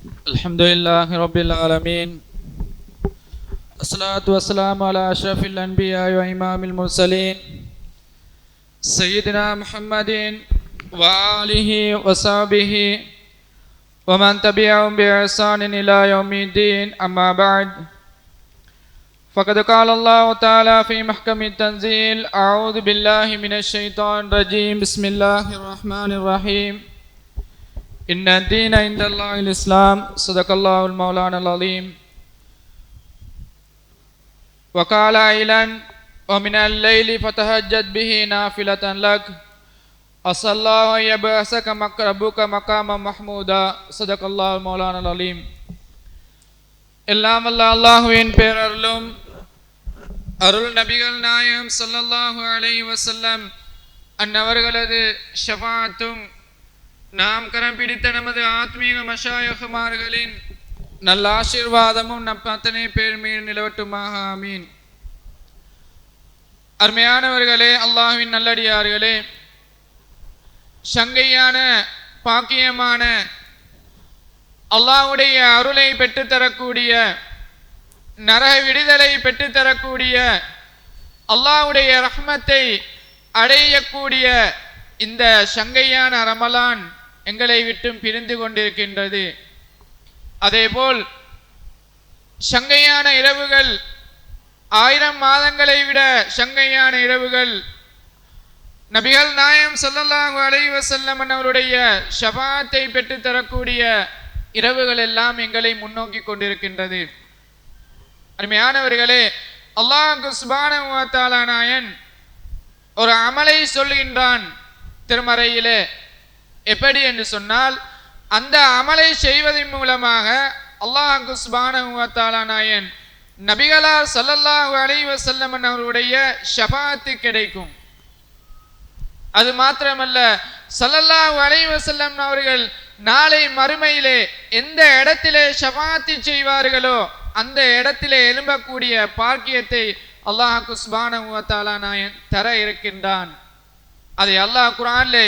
الحمد لله رب العالمين، الصلاة والسلام على أشرف الأنبياء وإمام المرسلين سيدنا محمد وآله وصحبه ومن تبعهم بإحسان إلى يوم الدين. أما بعد، فقد قال الله تعالى في محكم التنزيل: أعوذ بالله من الشيطان الرجيم، بسم الله الرحمن الرحيم، إن الدين عند الله الإسلام. صدق الله المولانا العظيم. وقال أيضا: ومن الليل فتهجد به نافلة لك عسى الله أن يبعثك ربك مقاما محمودا. صدق الله المولانا العظيم. எல்லாம் வல்ல அல்லாஹ்வின் பேரருளும் அருள் நபிகள் நாயகம் ஸல்லல்லாஹு அலைஹி வஸல்லம் அன்னவர்களது ஷஃபாஅத்தும் நாம் கரம் பிடித்த நமது ஆத்மீக மஷாயிஹ்மார்களின் நல்ல ஆசீர்வாதமும் நம் அத்தனை பேர் மீது நிலவட்டுமாக. ஆமீன். அருமையானவர்களே, அல்லாஹ்வின் நல்லடியார்களே, சங்கையான பாக்கியமான அல்லாஹ்வுடைய அருளை பெற்றுத்தரக்கூடிய, நரக விடுதலை பெற்றுத்தரக்கூடிய, அல்லாஹ்வுடைய ரஹ்மத்தை அடையக்கூடிய இந்த சங்கையான ரமலான் எங்களை விட்டும் பிரிந்து கொண்டிருக்கின்றது. அதேபோல் சங்கையான இரவுகள் 1000 மாதங்களை விட சங்கையான இரவுகள் நபிகள் நாயகம் ஸல்லல்லாஹு அலைஹி வஸல்லம் அவருடைய ஷஃபாஅத்தை பெற்றுத்தரக்கூடிய இரவுகள் எல்லாம் எங்களை முன்னோக்கி கொண்டிருக்கின்றது. அருமையானவர்களே, அல்லாஹ் சுப்ஹானஹு வ தஆலா நாயன் ஒரு அமலை சொல்கின்றான் திருமறையிலே. எப்படி என்று சொன்னால், அந்த அமலை செய்வதன் மூலமாக அல்லாஹ் சுப்ஹானஹு வ தஆலா நாயன் நபிகளார் ஸல்லல்லாஹு அலைஹி வஸல்லம் அவருடைய ஷஃபாஅத்து கிடைக்கும். அது மாத்திரமல்ல, ஸல்லல்லாஹு அலைஹி வஸல்லம் அவர்கள் நாளை மறுமையிலே எந்த இடத்திலே ஷஃபாஅத்து செய்வார்களோ அந்த இடத்திலே எழும்பக்கூடிய பாக்கியத்தை அல்லாஹ் சுப்ஹானஹு வ தஆலா நாயன் தர இருக்கின்றான். அதை அல்லாஹ் குர்ஆனிலே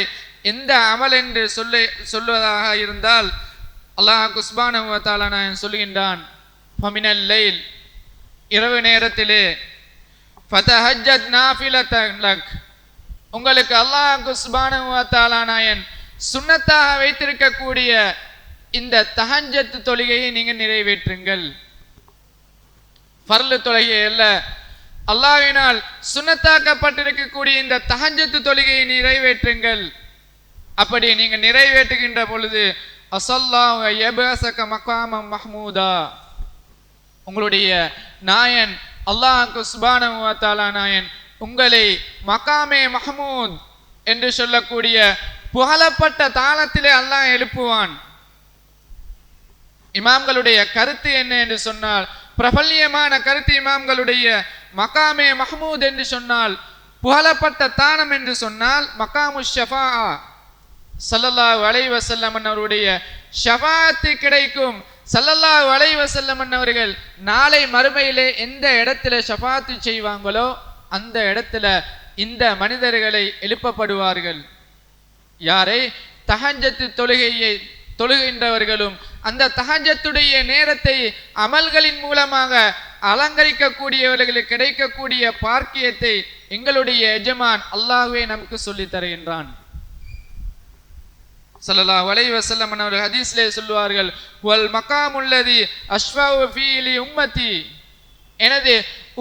எந்த அமல் என்று சொல்வதாக இருந்தால் அல்லாஹ் சுப்ஹானஹு வ தஆலா நாயன் சொல்கின்றான்: ஃபமினல் லைல், இரவு நேரத்திலே, ஃபதஹஜ்ஜத் நாஃபிலத்தன் லக், உங்களுக்கு அல்லாஹ் சுப்ஹானஹு வ தஆலா நாயன் சுன்னத்தாக வைத்திருக்கக்கூடிய இந்த தஹஜ்ஜத் தொழுகையை நீங்கள் நிறைவேற்றுங்கள். ஃபர்லு தொழுகை அல்ல, அல்லாஹ்வினால் சுன்னத்தாக்கப்பட்டிருக்கக்கூடிய இந்த தஹஜ்ஜத் தொழுகையை நிறைவேற்றுங்கள். அப்படி நீங்க நிறைவேற்றுகின்ற பொழுது அஸல்லாஹு யபஸக மகாமம் மஹ்மூதா, உங்களுடைய நாயன் அல்லாஹ் சுப்ஹானஹு வ தஆலா நாயன் உங்களை மகாமே மஹ்மூத் என்று சொல்லக்கூடிய புகழப்பட்ட தாளத்திலே அல்லாஹ் எழுப்புவான். இமாம்களுடைய கருத்து என்ன என்று சொன்னால், பிரபல்யமான கருத்து இமாம்களுடைய, மகாமே மஹ்மூத் என்று சொன்னால், புகழப்பட்ட தானம் என்று சொன்னால் மகாமு ஷஃபாஅ, ஸல்லல்லாஹு அலைஹி வஸல்லம் அவருடைய ஷஃபாஅத்து கிடைக்கும். ஸல்லல்லாஹு அலைஹி வஸல்லம் அவர்கள் நாளை மறுமையிலே எந்த இடத்துல ஷஃபாஅத்து செய்வாங்களோ அந்த இடத்துல இந்த மனிதர்களை எழுப்பப்படுவார்கள். யாரை? தஹஜ்ஜத் தொழுகையை தொழுகின்றவர்களும் அந்த தஹஜ்ஜத்துடைய நேரத்தை அமல்களின் மூலமாக அலங்கரிக்கக்கூடியவர்களுக்கு கிடைக்கக்கூடிய பாக்கியத்தை எங்களுடைய எஜமான் அல்லாஹ்வே நமக்கு சொல்லி தருகின்றான். ஸல்லல்லாஹு அலைஹி வஸல்லம் அவர்கள் ஹதீஸ்லே சொல்வார்கள்: வல் மகாமுல்லதி அஷ்ஃபவு ஃபீ லி உம்மத்தி, எனது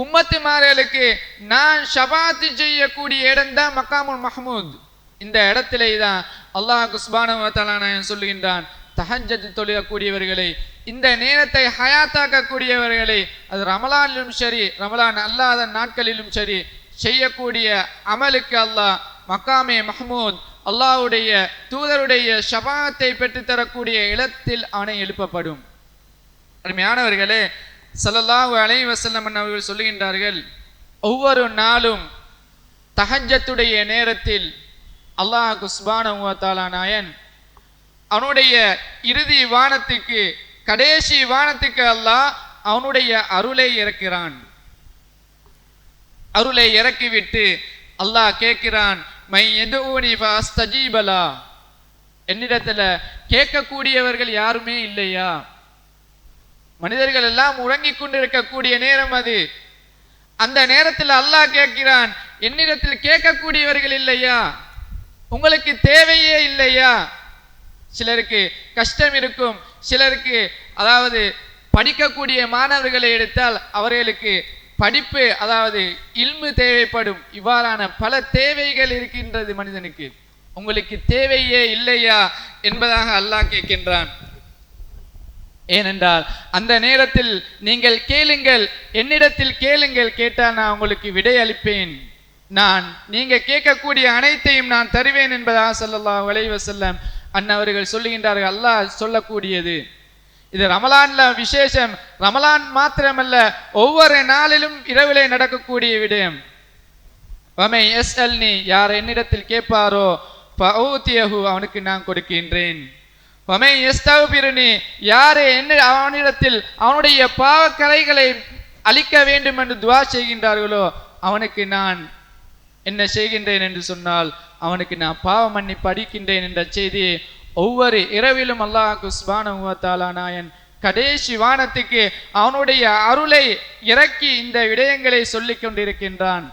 உம்மத்துமார்களுக்கு நான் ஷஃபாஅத் செய்யக்கூடிய இடம் தான் மகாமுல் மஹ்மூத். இந்த இடத்திலே தான் அல்லாஹ் சுப்ஹானஹு வ தஆலா சொல்கின்றான், தஹஜ்ஜத் தொழக்கூடியவர்களை, இந்த நேரத்தை ஹயாத்தாக்கக்கூடியவர்களை, அது ரமலானிலும் சரி ரமலான் அல்லாத நாட்களிலும் சரி செய்யக்கூடிய அமலுக்கு அல்லாஹ் மகாமே மஹ்மூத், அல்லாஹ்வுடைய தூதருடைய ஷஃபாஅத்தை பெற்றுத்தரக்கூடிய இடத்தில் அவனை எழுப்பப்படும். அருமையானவர்களே, ஸல்லல்லாஹு அலைஹி வஸல்லம் அவர்கள் சொல்லுகின்றார்கள், ஒவ்வொரு நாளும் தஹஜ்ஜத்துடைய நேரத்தில் அல்லாஹ் சுப்ஹானஹு வ தஆலா நாயன் அவனுடைய இறுதி வானத்துக்கு, கடைசி வானத்துக்கு அல்லாஹ் அவனுடைய அருளை இறக்கிறான். அருளை இறக்கிவிட்டு அல்லாஹ் கேட்கிறான், மை யதுஊனி ஃபஅஸ்தஜீப லா, என்னிடத்துல கேட்கக்கூடியவர்கள் யாருமே இல்லையா? மனிதர்கள் எல்லாம் உறங்கிக் கொண்டிருக்கக்கூடிய நேரம் அது. அந்த நேரத்தில் அல்லாஹ் கேட்கிறான், என்னிடத்தில் கேட்கக்கூடியவர்கள் இல்லையா? உங்களுக்கு தேவையே இல்லையா? சிலருக்கு கஷ்டம் இருக்கும், சிலருக்கு அதாவது படிக்கக்கூடிய மாணவர்களை எடுத்தால் அவர்களுக்கு படிப்பு அதாவது இல்மு தேவைப்படும். இவ்வாறான பல தேவைகள் இருக்கின்றது மனிதனுக்கு. உங்களுக்கு தேவையே இல்லையா என்பதாக அல்லாஹ் கேட்கின்றான். ஏனென்றால் அந்த நேரத்தில் நீங்கள் கேளுங்கள், என்னிடத்தில் கேளுங்கள், கேட்டால் நான் உங்களுக்கு விடை அளிப்பேன், நான் நீங்க கேட்கக்கூடிய அனைத்தையும் நான் தருவேன் என்பதாக ஸல்லல்லாஹு அலைஹி வஸல்லம் அன்னவர்கள் சொல்லுகின்றார்கள். அல்லாஹ் சொல்லக்கூடியது இது ரமலான்ல விசேஷம். ரமலான் மாத்திரமல்ல, ஒவ்வொரு நாளிலும் இரவிலே நடக்கக்கூடிய விடயம். வமை யஸ்அல்னி, யார் என்னிடத்தில் கேட்பாரோ ஃபஊதியஹு, அவனுக்கு நான் கொடுக்கின்றேன். வமை யஸ்தக்பிருனி, யார் அவனிடத்தில் அவனுடைய பாவக்கரைகளை அழிக்க வேண்டும் என்று துஆ செய்கின்றார்களோ அவனுக்கு நான் என்ன செய்கின்றேன் என்று சொன்னால் அவனுக்கு நான் பாவ மன்னிப்பு அளிக்கின்றேன் என்ற செய்தியை ஒவ்வொரு இரவிலும் அல்லாஹ் சுப்ஹானஹு வ தஆலா நாயன் கடைசி வானத்துக்கு அவனுடைய அருளை இறக்கி இந்த விடயங்களை சொல்லிக் கொண்டிருக்கின்றான்.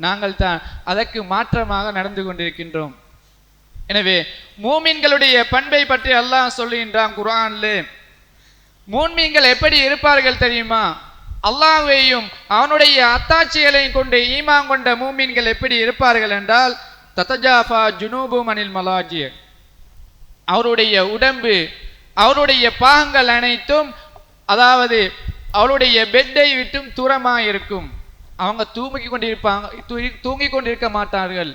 நாங்கள் தான் அதற்கு மாற்றமாக நடந்து கொண்டிருக்கின்றோம். எனவே மூமின்களுடைய பண்பை பற்றி அல்லாஹ் சொல்லுகின்றான் குர்ஆன்ல. மூமின்கள் எப்படி இருப்பார்கள் தெரியுமா? அல்லாஹ்வையும் அவனுடைய அத்தாட்சிகளையும் கொண்டு ஈமான் கொண்ட மூமின்கள் எப்படி இருப்பார்கள் என்றால், ததஜாஃபா ஜுனூபுஹும் அனில் மலாஜி, அவருடைய உடம்பு அவருடைய பாகங்கள் அனைத்தும் அதாவது அவருடைய பெட்டை விட்டும் தூரமாக இருக்கும். அவங்க தூங்கிக் கொண்டிருக்க மாட்டார்கள்.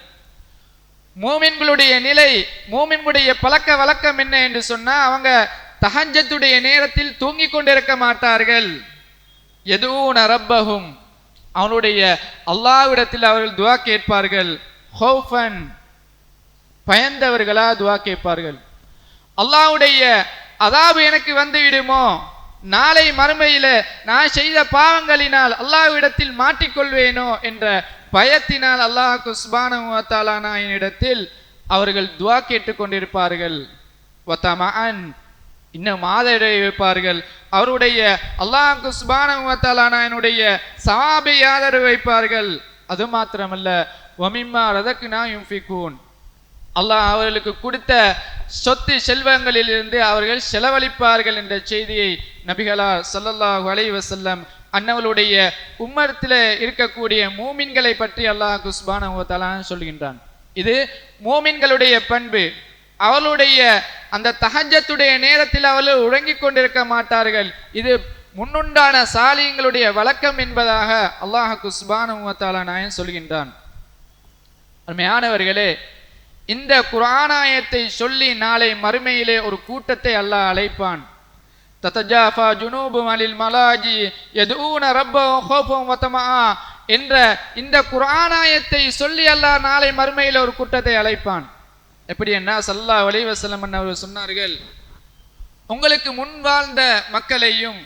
மூமின்களுடைய நிலை, மூமின்களுடைய பழக்க வழக்கம் என்ன என்று சொன்னா, அவங்க தஹஜ்ஜுடைய நேரத்தில் தூங்கிக் கொண்டிருக்க மாட்டார்கள். யதுஊன ரப்பஹும், அவனுடைய அல்லாஹ்விடத்தில் அவர்கள் துஆ கேட்பார்கள். ஹௌஃபன், பயந்தவர்களா துஆ கேட்பார்கள். அல்லாஹ்வுடைய அதாபு எனக்கு வந்து விடுமோ, நாளை மறுமையில நான் செய்த பாவங்களினால் அல்லாஹ்விடத்தில் மாட்டிக்கொள்வேனோ என்ற பயத்தினால் அல்லாஹ் சுப்ஹானஹு வ தஆலா நாயனிடத்தில் அவர்கள் துஆ கேட்டுக் கொண்டிருப்பார்கள். வதமஅன், இன்னும் ஆதரவை வைப்பார்கள். அவருடைய அல்லாஹ் சுப்ஹானஹு வ தஆலா நாயனுடைய சவாபை ஆதரவு வைப்பார்கள். அது மாத்திரமல்ல, வமிம்மா ரஸக்னா யுன்ஃபிகூன், அல்லாஹ் அவர்களுக்கு கொடுத்த சொத்து செல்வங்களிலிருந்து அவர்கள் செலவழிப்பார்கள் என்ற செய்தியை நபிகளார் ஸல்லல்லாஹு அலைஹி வஸல்லம் அன்னவளுடைய உம்மத்தில் இருக்கக்கூடிய மூமின்களை பற்றி அல்லாஹ் சுப்ஹானஹு வ தஆலா சொல்கின்றான். இது மூமின்களுடைய பண்பு. அவளுடைய அந்த தஹஜ்ஜுடைய நேரத்தில் அவர்கள் உறங்கிக் கொண்டிருக்க மாட்டார்கள். இது முன்னுண்டான சாலிகளுடைய வழக்கம் என்பதாக அல்லாஹ் சுப்ஹானஹு வ தஆலா நாயன் சொல்கின்றான். அருமையானவர்களே, இந்த குர்ஆனாயத்தை சொல்லி நாளை மறுமையிலே ஒரு கூட்டத்தை அல்லாஹ் அழைப்பான். ததஜாஃபா ஜுனூபுஹும் அனில் மலாஜி யதுஊன ரப்பஹும் ஹௌஃபன் வ தமஆ என்ற இந்த குர்ஆனாயத்தை சொல்லி அல்லாஹ் நாளை மறுமையிலே ஒரு கூட்டத்தை அழைப்பான். எப்படி என்ன ஸல்லல்லாஹு அலைஹி வஸல்லம் அவர்கள் சொன்னார்கள், உங்களுக்கு முன் வாழ்ந்த மக்களையும்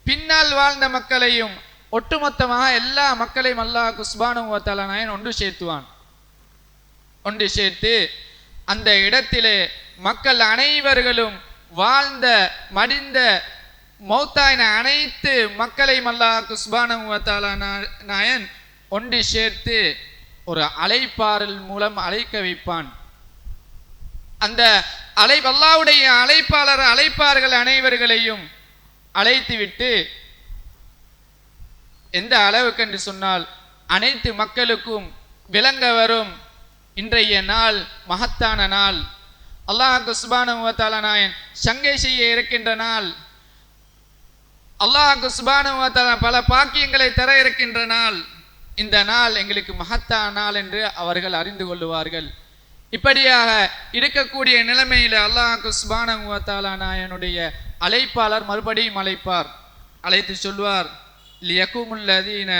பின்னால் வாழ்ந்த மக்களையும் ஒட்டுமொத்தமாக எல்லா மக்களையும் அல்லாஹ் சுப்ஹானஹு வ தஆலா நாயன் ஒன்று சேர்த்துவான். ஒன்று சேர்த்து அந்த இடத்திலே மக்கள் அனைவர்களும் வாழ்ந்த மடிந்த மௌத்தாயின அனைத்து மக்களையும் அல்லாஹ் சுப்ஹானஹு வ தஆலா நாயன் ஒன்று சேர்த்து ஒரு அழைப்பாறல் மூலம் அழைக்க வைப்பான். அந்த அல்லாஹ்வுடைய அழைப்பாளர் அழைப்பார்கள் அனைவர்களையும் அழைத்துவிட்டு, எந்த அளவுக்கு என்று சொன்னால் அனைத்து மக்களுக்கும் விளங்க வரும், இன்றைய நாள் மகத்தான நாள், அல்லாஹ் சுப்ஹானஹு வ தஆலா நாயன் சங்கை செய்ய இருக்கின்ற நாள், அல்லாஹ் சுப்ஹானஹு வ தஆலா பல பாக்கியங்களை தர இருக்கின்ற நாள், இந்த நாள் எங்களுக்கு மகத்தான நாள் என்று அவர்கள் அறிந்து கொள்ளுவார்கள். இப்படியாக இருக்கக்கூடிய நிலைமையில அல்லாஹ் சுப்ஹானஹு வ தஆலா நாயனுடைய அழைப்பாளர் மறுபடியும் அழைப்பார். அழைத்து சொல்வார், லியகுமுல் லதீன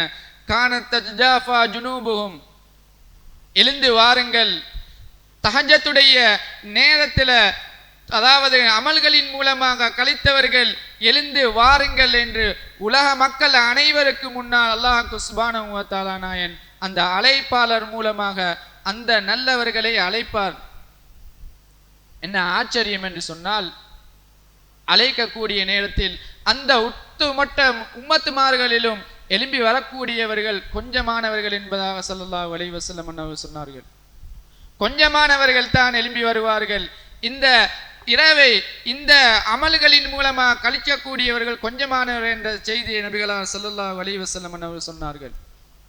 கானத் தஜாஃபா ஜுனூபுஹும், எழுந்து வாருங்கள், தஹஜ்ஜுடைய நேரத்தில் அதாவது அமல்களின் மூலமாக கழித்தவர்கள் எழுந்து வாருங்கள் என்று உலக மக்கள் அனைவருக்கு முன்னால் அல்லாஹ் சுப்ஹானஹு வ தஆலா நாயன் அந்த அழைப்பாளர் மூலமாக அந்த நல்லவர்களை அழைப்பார். என்ன ஆச்சரியம் என்று சொன்னால், அழைக்கக்கூடிய நேரத்தில் அந்த ஒட்டுமொத்த உம்மத்துமார்களிலும் எழும்பி வரக்கூடியவர்கள் கொஞ்சமானவர்கள் என்பதாக ஸல்லல்லாஹு அலைஹி வஸல்லம் அவர்கள் சொன்னார்கள். கொஞ்சமானவர்கள் தான் எழும்பி வருவார்கள். இந்த இரவை இந்த அமல்களின் மூலமாக கழிக்கக்கூடியவர்கள் கொஞ்சமானவர்கள் என்ற செய்தியை நபிகளார் ஸல்லல்லாஹு அலைஹி வஸல்லம் அவர்கள் சொன்னார்கள்.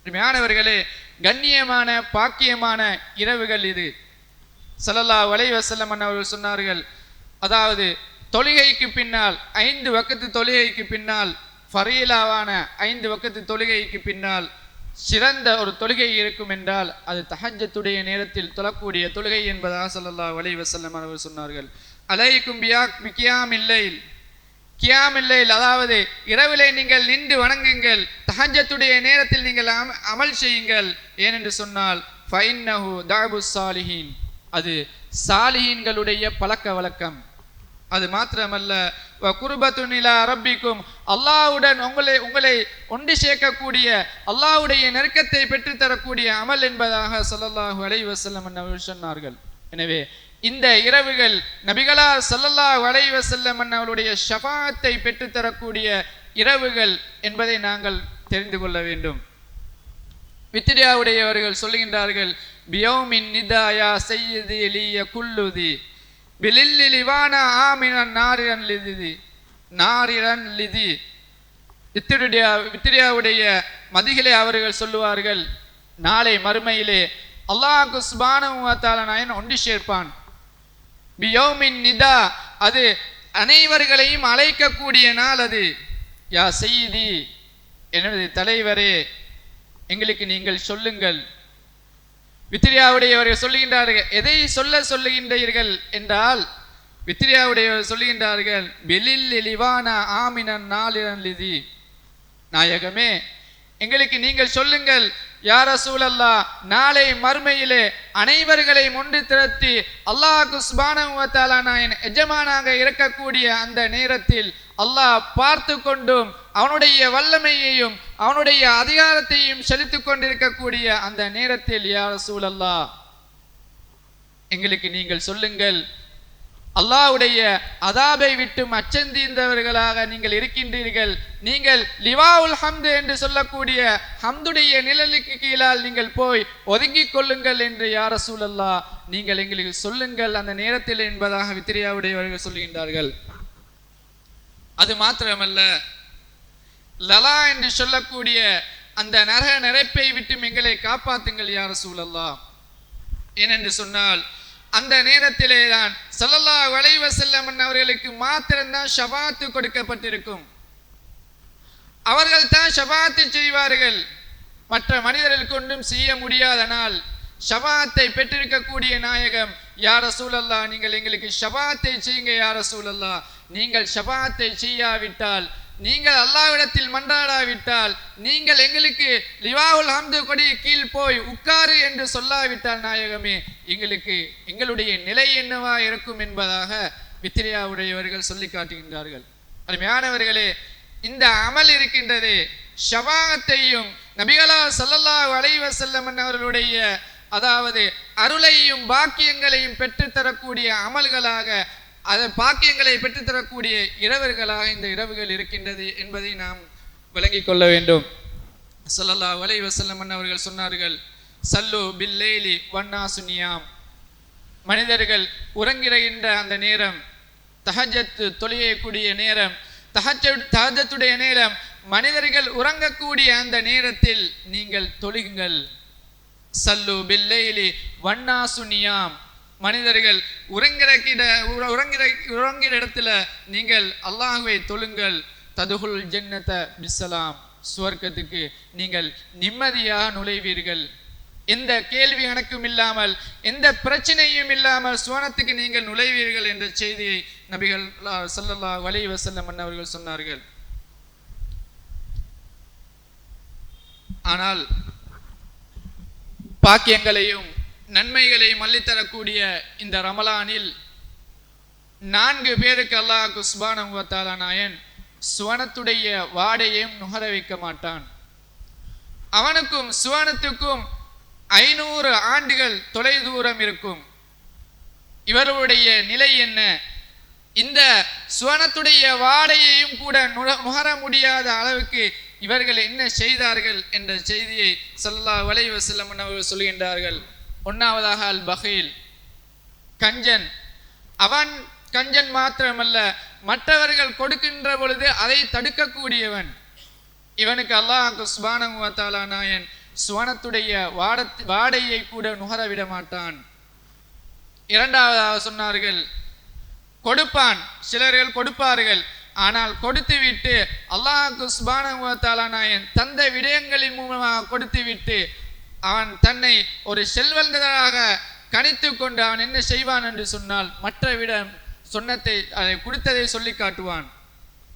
அருமையானவர்களே, கண்ணியமான பாக்கியமான இரவுகள் இது. ஸல்லல்லாஹு அலைஹி வஸல்லம் அவர்கள் சொன்னார்கள், அதாவது தொழுகைக்கு பின்னால் 5 வக்த் தொழுகைக்கு பின்னால், ஃபரீலாவான 5 வக்த் தொழுகைக்கு பின்னால் சிறந்த ஒரு தொழுகை இருக்கும் என்றால் அது தஹஜ்ஜுடைய நேரத்தில் தொழக்கூடிய தொழுகை என்பதாக ஸல்லல்லாஹு அலைஹி வஸல்லம் அவர்கள் சொன்னார்கள். அலைக்கும் பிகியாமில் லைல், கியாமில் லைல், அதாவது இரவிலே நீங்கள் நின்று வணங்குங்கள், தஹஜ்ஜுடைய நேரத்தில் நீங்கள் அமல் செய்யுங்கள். ஏனென்று சொன்னால் ஃபைன்னஹு தஅபுஸ் சாலிஹீன், அது சாலிஹீன்களுடைய பழக்க வழக்கம். அது மாத்திரமல்ல, குர்பத்துன் இலா ரப்பிக்கும், அல்லாஹ்வுடன் உங்களை ஒன்று சேர்க்கக்கூடிய, அல்லாஹ்வுடைய நெருக்கத்தை பெற்றுத்தரக்கூடிய அமல் என்பதாக ஸல்லல்லாஹு அலைஹி வஸல்லம் அவர்கள் சொன்னார்கள். எனவே இந்த இரவுகள் நபிகளார் ஸல்லல்லாஹு அலைஹி வஸல்லம் அவர்களுடைய ஷஃபாஅத்தை பெற்றுத்தரக்கூடிய இரவுகள் என்பதை நாங்கள் தெரிந்து கொள்ள வேண்டும். வித்ரியாவுடையவர்கள் சொல்லுகின்றார்கள், பியௌமின் நிதாயா சையதி லிய குல்லுதி பிலில்லி லிவானா ஆமினன் நாரிரன் லிதி. வித்ரியாவுடைய மதிகளை அவர்கள் சொல்லுவார்கள், நாளை மறுமையிலே அல்லாஹ் சுப்ஹானஹு வ தஆலா ஒன்று சேர்ப்பான். பியௌமின் நிதா, அது அனைவர்களையும் அழைக்கக்கூடிய நாள். அது யா சையதி, எனது தலைவரே, எங்களுக்கு நீங்கள் சொல்லுங்கள். வித்ரியாவுடையவர்கள் சொல்லுகின்றார்கள், எதை சொல்லுகின்றீர்கள் என்றால், வித்ரியாவுடையவர்கள் சொல்லுகின்றார்கள், பெலில் லிவானா ஆமினன் நாலிரன் லிதி, நாயகமே எங்களுக்கு நீங்கள் சொல்லுங்கள் யா ரசூலல்லாஹ், நாளை மறுமையிலே அனைவர்களை ஒன்று திரட்டி அல்லாஹ் சுப்ஹானஹு வ தஆலா எஜமானாக இருக்கக்கூடிய அந்த நேரத்தில் அல்லாஹ் பார்த்து கொண்டும் அவனுடைய வல்லமையையும் அவனுடைய அதிகாரத்தையும் செலுத்திக் கொண்டிருக்கக்கூடிய அந்த நேரத்தில் யா ரசூலல்லாஹ், எங்களுக்கு நீங்கள் சொல்லுங்கள், அல்லாஹ்வுடைய அதாபை விட்டும் அச்சந்தீர்ந்தவர்களாக நீங்கள் இருக்கின்றீர்கள், நீங்கள் லிவாவுல் ஹம்து என்று சொல்லக்கூடிய ஹம்துடைய நிழலுக்கு கீழால் நீங்கள் போய் ஒதுங்கிக் கொள்ளுங்கள் என்று யா ரசூலல்லாஹ் நீங்கள் எங்களுக்கு சொல்லுங்கள் அந்த நேரத்தில் என்பதாக வித்ரியாவுடையவர்கள் சொல்லுகின்றார்கள். அது மாத்திரமல்ல, லலா என்று சொல்லக்கூடிய அந்த நரக நெருப்பை விட்டும் எங்களை காப்பாற்றுங்கள் யா ரசூலல்லாஹ். ஏனென்று சொன்னால் அந்த நேரத்திலே தான் ஸல்லல்லாஹு அலைஹி வஸல்லம் அவர்களுக்கு மாத்திரம்தான் ஷஃபாஅத்து கொடுக்கப்பட்டிருக்கும். அவர்கள் தான் ஷஃபாஅத்து செய்வார்கள், மற்ற மனிதர்களுக்கு ஒன்றும் செய்ய முடியாத நாள். ஷஃபாஅத்தை பெற்றிருக்கக்கூடிய நாயகம் யா ரசூலல்லாஹ், நீங்கள் எங்களுக்கு ஷஃபாஅத்தை செய்யுங்க யா ரசூலல்லாஹ். நீங்கள் ஷஃபாஅத்தை செய்யாவிட்டால், நீங்கள் அல்லாஹ்விடத்தில் மன்றாடாவிட்டால், நீங்கள் எங்களுக்கு லிவாவுல் ஹம்து கொடி கீழ் போய் உட்காரு என்று சொல்லாவிட்டால் நாயகமே, எங்களுக்கு எங்களுடைய நிலை என்னவா இருக்கும் என்பதாக வித்ரியாவுடையவர்கள் சொல்லி காட்டுகின்றார்கள். அருமையானவர்களே, இந்த அமல் இருக்கின்றதே, ஷஃபாஅத்தையும் நபிகளார் ஸல்லல்லாஹு அலைஹி வஸல்லம் அவர்களுடைய அதாவது அருளையும் பாக்கியங்களையும் பெற்றுத்தரக்கூடிய அமல்களாக, அதன் பாக்கியங்களை பெற்றுத்தரக்கூடிய இரவுகளாக இந்த இரவுகள் இருக்கின்றது என்பதை நாம் விளங்கிக் கொள்ள வேண்டும். ஸல்லல்லாஹு அலைஹி வஸல்லம் அவர்கள் சொன்னார்கள், சல்லு பில்லைலி வன்னாசு நியாம், மனிதர்கள் உறங்குகின்ற அந்த நேரம், தஹஜ்ஜத் தொழுகக்கூடிய நேரம், தஹஜ்ஜத்துடைய நேரம், மனிதர்கள் உறங்கக்கூடிய அந்த நேரத்தில் நீங்கள் தொழுகுங்கள். சல்லு பில்லைலி வன்னாசு நியாம், மனிதர்கள் உறங்கிற இடத்துல நீங்கள் அல்லாஹ்வை தொழுங்கள். ததுகுல் ஜன்னத பிஸ்ஸலாம், சுவர்க்கத்துக்கு நீங்கள் நிம்மதியாக நுழைவீர்கள். எந்த கேள்வி கணக்கும் இல்லாமல், எந்த பிரச்சனையும் இல்லாமல் சுவனத்துக்கு நீங்கள் நுழைவீர்கள் என்ற செய்தியை நபிகள் ஸல்லல்லாஹு அலைஹி வஸல்லம் அவர்கள் சொன்னார்கள். ஆனால் பாக்கியங்களையும் நன்மைகளையும் அள்ளித்தரக்கூடிய இந்த ரமலானில் 4 பேருக்கு அல்லாஹ் சுப்ஹானஹு வ தஆலா சுவனத்துடைய வாடையையும் நுகர வைக்க மாட்டான். அவனுக்கும் சுவனத்துக்கும் 500 ஆண்டுகள் தொலை தூரம் இருக்கும். இவர்களுடைய நிலை என்ன? இந்த சுவனத்துடைய வாடையையும் கூட நுகர முடியாத அளவுக்கு இவர்கள் என்ன செய்தார்கள் என்ற செய்தியை ஸல்லல்லாஹு அலைஹி வஸல்லம் அவர்கள் சொல்கின்றார்கள். ஒன்றாவதாக அல் பகீல், கஞ்சன். அவன் கஞ்சன் மாத்திரமல்ல, மற்றவர்கள் கொடுக்கின்ற பொழுது அதை தடுக்கக்கூடியவன். இவனுக்கு அல்லாஹ் சுப்ஹானஹு வ தஆலா நாயன் சுவனத்துடைய வாடையை கூட நுகர விட மாட்டான். இரண்டாவதாக சொன்னார்கள், கொடுப்பான். சிலர்கள் கொடுப்பார்கள், ஆனால் கொடுத்து விட்டு அல்லாஹ் சுப்ஹானஹு வ தஆலா நாயன் தந்த விடயங்களின் மூலமாக கொடுத்து விட்டு அவன் தன்னை ஒரு செல்வந்தராக கணித்து கொண்டு அவன் என்ன செய்வான் என்று சொன்னால் மற்ற விடம் சொன்னத்தை அதை கொடுத்ததை சொல்லி காட்டுவான்.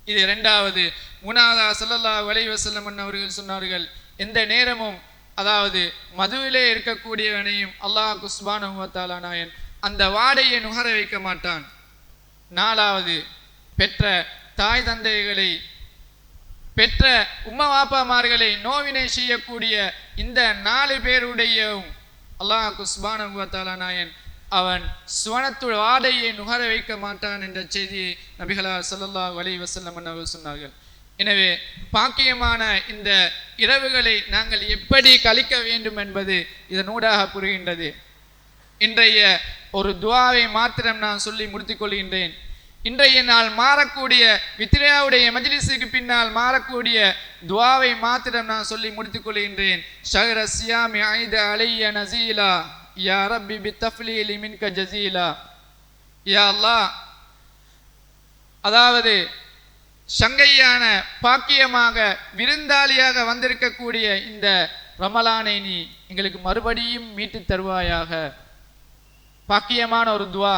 இது இரண்டாவது. மூணாவதாக ஸல்லல்லாஹு அலைஹி வஸல்லம் அவர்கள் சொன்னார்கள், எந்த நேரமும் அதாவது மதுவிலே இருக்கக்கூடியவனையும் அல்லாஹ் சுப்ஹானஹு வ தஆலா நாயன் அந்த வாடையை நுகர வைக்க மாட்டான். நாலாவது, பெற்ற தாய் தந்தைகளை, பெற்ற உம்மா வாப்பாமார்களை நோவினை செய்யக்கூடிய இந்த 4 பேருடைய அல்லாஹ் சுப்ஹானஹு வ தஆலா நாயன் அவன் சுவனத்து வாடையை நுகர வைக்க மாட்டான் என்ற செய்தியை நபிகளார் ஸல்லல்லாஹு அலைஹி வஸல்லம் அவர்கள் சொன்னார்கள். எனவே பாக்கியமான இந்த இரவுகளை நாங்கள் எப்படி கழிக்க வேண்டும் என்பது இதனூடாக புரிகின்றது. இன்றைய ஒரு துஆவை மாத்திரம் நான் சொல்லி முடித்துக் கொள்கின்றேன். இன்றைய நாள் மாறக்கூடிய வித்ரியாவுடைய மஜ்லிஸுக்கு பின்னால் மாறக்கூடிய துஆவை மாத்திரம் நான் சொல்லி முடித்துக் கொள்கின்றேன். ஷஹ்ர ஸியாமி ஐத அலைய நஸீலா யா ரப்பி பித்தஃப்லீலி மின்க ஜஸீலா. யா அல்லாஹ், அதாவது சங்கையான பாக்கியமாக விருந்தாளியாக வந்திருக்கக்கூடிய இந்த ரமலானை நீ எங்களுக்கு மறுபடியும் மீட்டு தருவாயாக. பாக்கியமான ஒரு துஆ.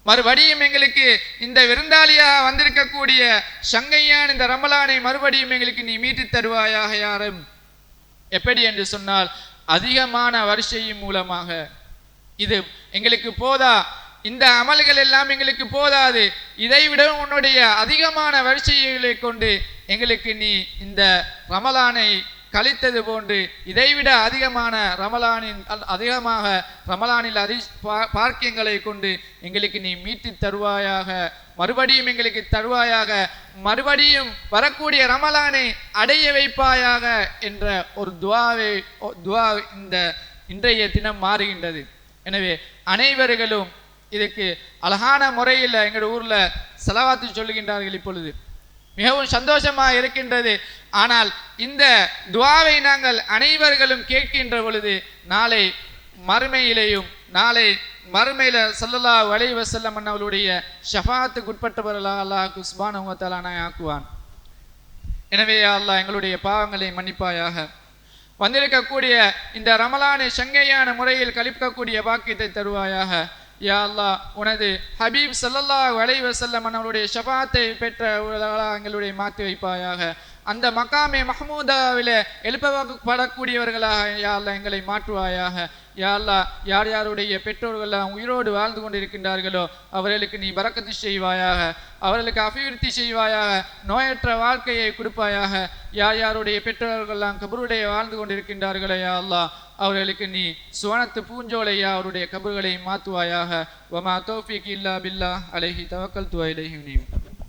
மறுபடியும் எங்களுக்கு இந்த விருந்தாளியாக வந்திருக்கக்கூடிய சங்கையான இந்த ரமலானை மறுபடியும் எங்களுக்கு நீ மீட்டு தருவாயாக யா ரப். எப்படி என்று சொன்னால் அதிகமான வரிசையின் மூலமாக. இது எங்களுக்கு போதா, இந்த அமல்கள் எல்லாம் எங்களுக்கு போதாது, இதைவிட உன்னுடைய அதிகமான வரிசைகளை கொண்டு எங்களுக்கு நீ இந்த ரமலானை கழித்தது போன்று இதைவிட அதிகமான ரமலானில் பார்க்கியங்களை கொண்டு எங்களுக்கு நீ மீட்டு தருவாயாக, மறுபடியும் எங்களுக்கு தருவாயாக, மறுபடியும் வரக்கூடிய ரமலானை அடைய வைப்பாயாக என்ற ஒரு துஆ இந்த இன்றைய தினம் மாறுகின்றது. எனவே அனைவர்களும் இதுக்கு அழகான முறையில் எங்கள் ஊர்ல ஸலவாத்து சொல்லுகின்றார்கள். இப்பொழுது மிகவும் சந்தோஷமாக இருக்கின்றது. ஆனால் இந்த துஆவை நாங்கள் அனைவர்களும் கேட்கின்ற பொழுது நாளை மறுமையில ஸல்லல்லாஹு அலைஹி வஸல்லம் அவர்களுடைய ஷஃபாஅத்துக்கு உட்பட்டவர்களாக அல்லாஹ் சுப்ஹானஹு வ தஆலா ஆக்குவான். எனவே யா அல்லாஹ், எங்களுடைய பாவங்களை மன்னிப்பாயாக. வந்திருக்கக்கூடிய இந்த ரமலானை சங்கையான முறையில் கழிக்கக்கூடிய பாக்கியத்தை தருவாயாக. யா அல்லாஹ், உனது ஹபீப் ஸல்லல்லாஹு அலைஹி வஸல்லம் அவர்களுடைய ஷஃபாஅத்தை பெற்றவர்களாக எங்களுடைய மாற்றி வைப்பாயாக. அந்த மகாமே மஹ்மூதாவிலே எழுப்பப்படக்கூடியவர்களாக யா அல்லாஹ் எங்களை மாற்றுவாயாக. யா அல்லாஹ், யார் யாருடைய பெற்றோர்கள் உயிரோடு வாழ்ந்து கொண்டிருக்கின்றார்களோ அவர்களுக்கு நீ பரக்கத்து செய்வாயாக, அவர்களுக்கு அபிவிருத்தி செய்வாயாக, நோயற்ற வாழ்க்கையை கொடுப்பாயாக. யார் யாருடைய பெற்றோர்கள்லாம் கபருடைய வாழ்ந்து கொண்டிருக்கின்றார்களோ யா அல்லாஹ் அவர்களுக்கு நீ சுவனத்து பூஞ்சோலையா அவருடைய கபர்களை மாற்றுவாயாக. வமா தௌஃபீக் இல்லா பில்லாஹ் அலைஹி தவக்கல்து வ இலைஹி உனீப்.